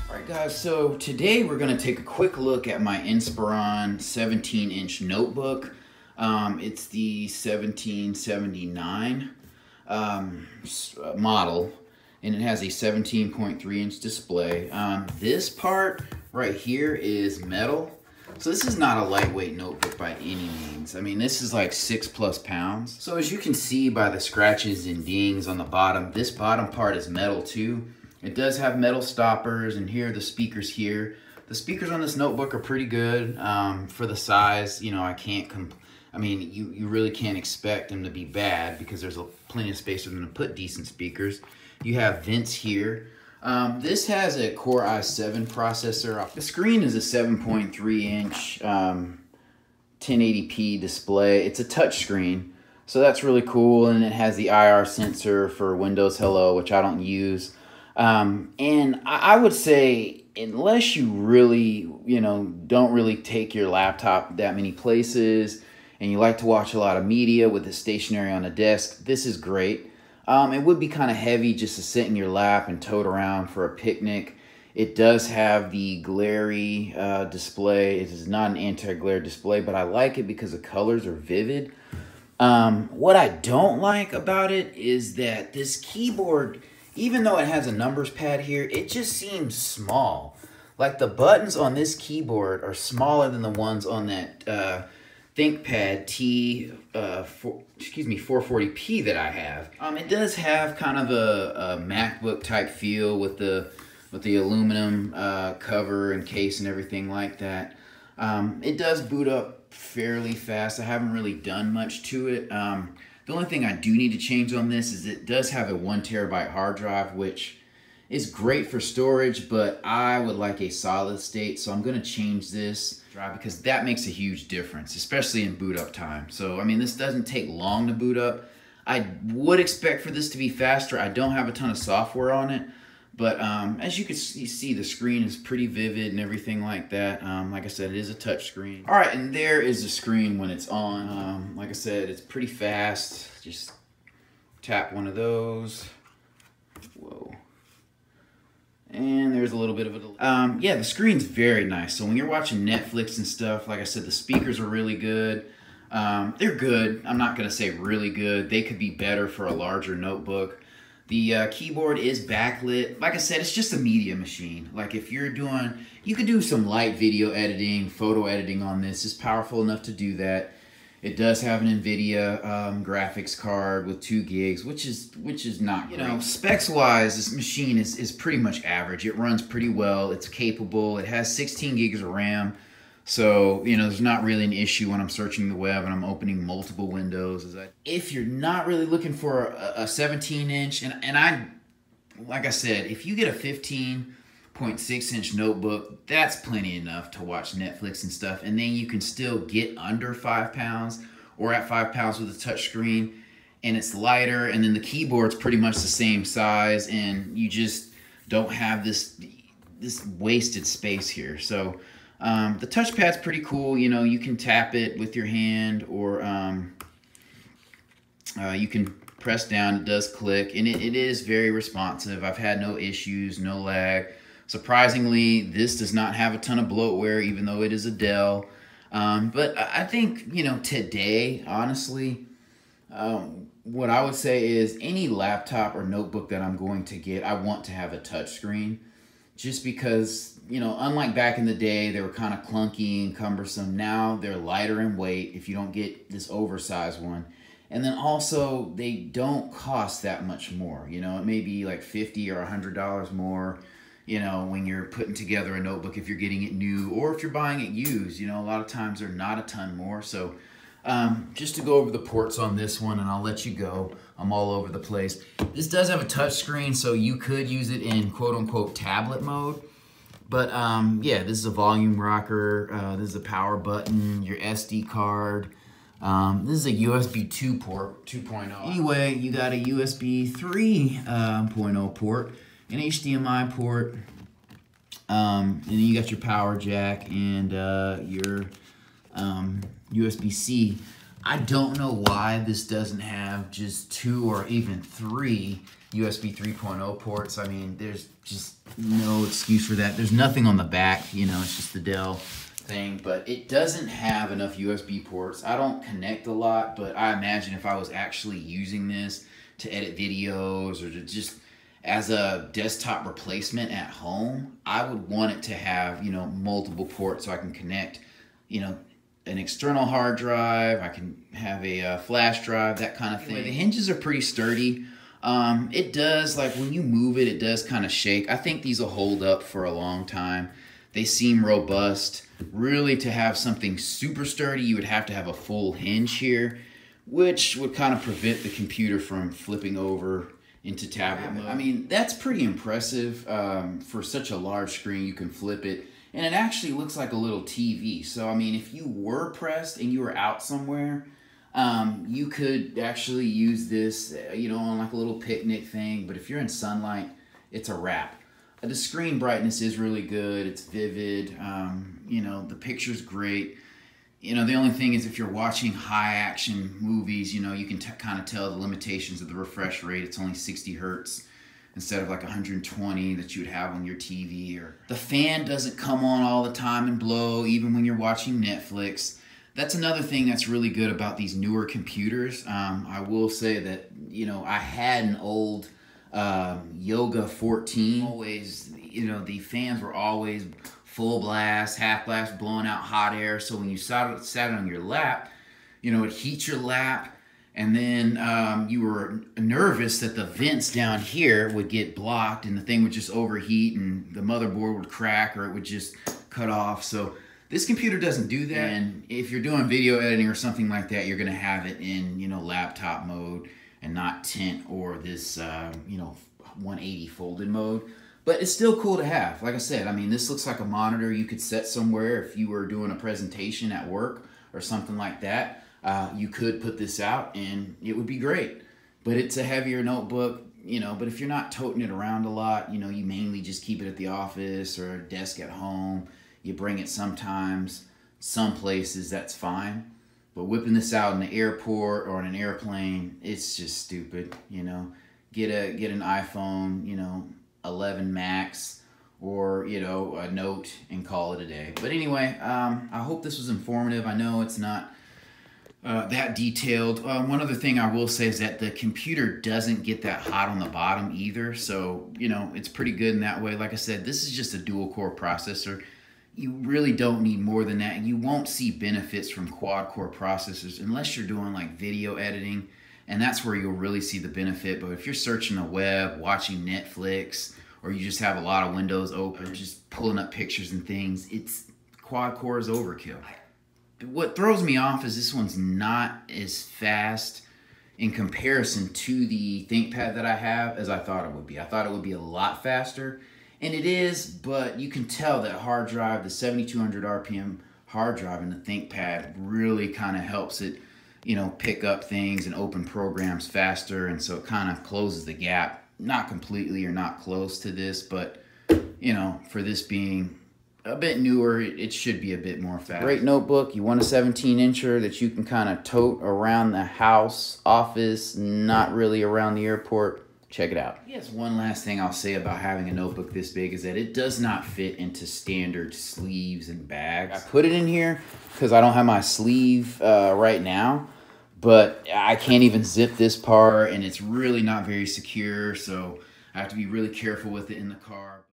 Alright guys, so today we're going to take a quick look at my Inspiron 17-inch notebook. It's the 1779 model, and it has a 17.3-inch display. This part right here is metal, so this is not a lightweight notebook by any means. I mean, this is like 6+ pounds. So as you can see by the scratches and dings on the bottom, this bottom part is metal too. It does have metal stoppers, and here are the speakers here. The speakers on this notebook are pretty good for the size. You know, I mean, you really can't expect them to be bad because there's plenty of space for them to put decent speakers. You have vents here. This has a Core i7 processor. The screen is a 7.3-inch 1080p display. It's a touch screen, so that's really cool, and it has the IR sensor for Windows Hello, which I don't use. And I would say, unless you really, don't really take your laptop that many places and you like to watch a lot of media with it stationary on a desk, this is great. It would be kind of heavy just to sit in your lap and tote around for a picnic. It does have the glary display. It is not an anti-glare display, but I like it because the colors are vivid. What I don't like about it is that this keyboard, even though it has a numbers pad here, it just seems small. Like the buttons on this keyboard are smaller than the ones on that ThinkPad 440p that I have. It does have kind of a MacBook type feel with the aluminum cover and case and everything like that. It does boot up fairly fast. I haven't really done much to it. The only thing I do need to change on this is it does have a 1 terabyte hard drive, which is great for storage, but I would like a solid state, so I'm going to change this drive because that makes a huge difference, especially in boot up time. So, I mean, this doesn't take long to boot up. I would expect for this to be faster. I don't have a ton of software on it, but as you can see, the screen is pretty vivid and everything like that. Like I said, it is a touch screen. All right, and there is the screen when it's on. Like I said, it's pretty fast. Just tap one of those. Whoa. And there's a little bit of a delay. Yeah, the screen's very nice. So when you're watching Netflix and stuff, like I said, the speakers are really good. They're good. I'm not going to say really good. They could be better for a larger notebook. The keyboard is backlit. Like I said, it's just a media machine. Like if you're doing, you could do some light video editing, photo editing on this. It's powerful enough to do that. It does have an NVIDIA graphics card with 2 gigs, which is not great. Specs wise, this machine is pretty much average. It runs pretty well. It's capable. It has 16 gigs of RAM. So, there's not really an issue when I'm searching the web and I'm opening multiple windows. If you're not really looking for a 17-inch, like I said, if you get a 15.6-inch notebook, that's plenty enough to watch Netflix and stuff. And then you can still get under 5 pounds or at 5 pounds with a touch screen, and it's lighter, and then the keyboard's pretty much the same size, and you just don't have this wasted space here. So, the touchpad's pretty cool. You can tap it with your hand, or you can press down. It does click, and it is very responsive. I've had no issues, no lag. Surprisingly, this does not have a ton of bloatware, even though it is a Dell. But I think, today, honestly, what I would say is any laptop or notebook that I'm going to get, I want to have a touchscreen. Just because, unlike back in the day, they were kind of clunky and cumbersome. Now they're lighter in weight if you don't get this oversized one. And then also, they don't cost that much more. It may be like $50 or $100 more, when you're putting together a notebook, if you're getting it new or if you're buying it used. A lot of times they're not a ton more. So just to go over the ports on this one, and I'll let you go. I'm all over the place. This does have a touch screen, so you could use it in quote-unquote tablet mode. But yeah, this is a volume rocker. This is a power button, your SD card. This is a USB 2 port, 2.0. Anyway, you got a USB 3.0 port, an HDMI port, and then you got your power jack and your USB-C. I don't know why this doesn't have just 2 or even 3 USB 3.0 ports. I mean, there's just no excuse for that. There's nothing on the back, you know, it's just the Dell thing, but it doesn't have enough USB ports. I don't connect a lot, but I imagine if I was actually using this to edit videos or to just as a desktop replacement at home, I would want it to have, you know, multiple ports so I can connect, you know, an external hard drive, I can have a flash drive, that kind of thing. Anyway, the hinges are pretty sturdy. It does, like when you move it, it does kind of shake. I think these will hold up for a long time. They seem robust. Really, to have something super sturdy, you would have to have a full hinge here, which would kind of prevent the computer from flipping over into tablet mode. I mean, that's pretty impressive. For such a large screen, you can flip it, and it actually looks like a little TV. So, I mean, if you were pressed and you were out somewhere, you could actually use this, you know, on like a little picnic thing. But if you're in sunlight, it's a wrap. The screen brightness is really good. It's vivid. You know, the picture's great. You know, the only thing is if you're watching high action movies, you know, you can kind of tell the limitations of the refresh rate. It's only 60 hertz instead of like 120 that you would have on your TV. Or the fan doesn't come on all the time and blow, even when you're watching Netflix. That's another thing that's really good about these newer computers. I will say that, you know, I had an old Yoga 14. Always, you know, the fans were always full blast, half blast, blowing out hot air. So when you sat on your lap, you know, it heats your lap. And then you were nervous that the vents down here would get blocked and the thing would just overheat and the motherboard would crack or it would just cut off. So this computer doesn't do that. And if you're doing video editing or something like that, you're going to have it in, you know, laptop mode and not tint or this, you know, 180 folded mode. But it's still cool to have. Like I said, I mean, this looks like a monitor you could set somewhere if you were doing a presentation at work or something like that. You could put this out and it would be great. But it's a heavier notebook, you know, but if you're not toting it around a lot, you know, you mainly just keep it at the office or a desk at home. You bring it sometimes, some places, that's fine. But whipping this out in the airport or on an airplane, it's just stupid, you know. Get an iPhone, you know, 11 Max or, you know, a Note and call it a day. But anyway, I hope this was informative. I know it's not that detailed. One other thing I will say is that the computer doesn't get that hot on the bottom either. So, you know, it's pretty good in that way. Like I said, this is just a dual core processor. You really don't need more than that. You won't see benefits from quad core processors unless you're doing like video editing, and that's where you'll really see the benefit. But if you're searching the web, watching Netflix, or you just have a lot of windows open, just pulling up pictures and things, it's quad core is overkill. What throws me off is this one's not as fast in comparison to the ThinkPad that I have as I thought it would be. I thought it would be a lot faster. And it is, but you can tell that hard drive, the 7200 RPM hard drive in the ThinkPad really kind of helps it, you know, pick up things and open programs faster. And so it kind of closes the gap, not completely or not close to this, but, you know, for this being a bit newer, it should be a bit more fast. Great notebook. You want a 17-incher that you can kind of tote around the house, office, not really around the airport. Check it out. Yes, one last thing I'll say about having a notebook this big is that it does not fit into standard sleeves and bags. I put it in here because I don't have my sleeve right now, but I can't even zip this part and it's really not very secure, so I have to be really careful with it in the car.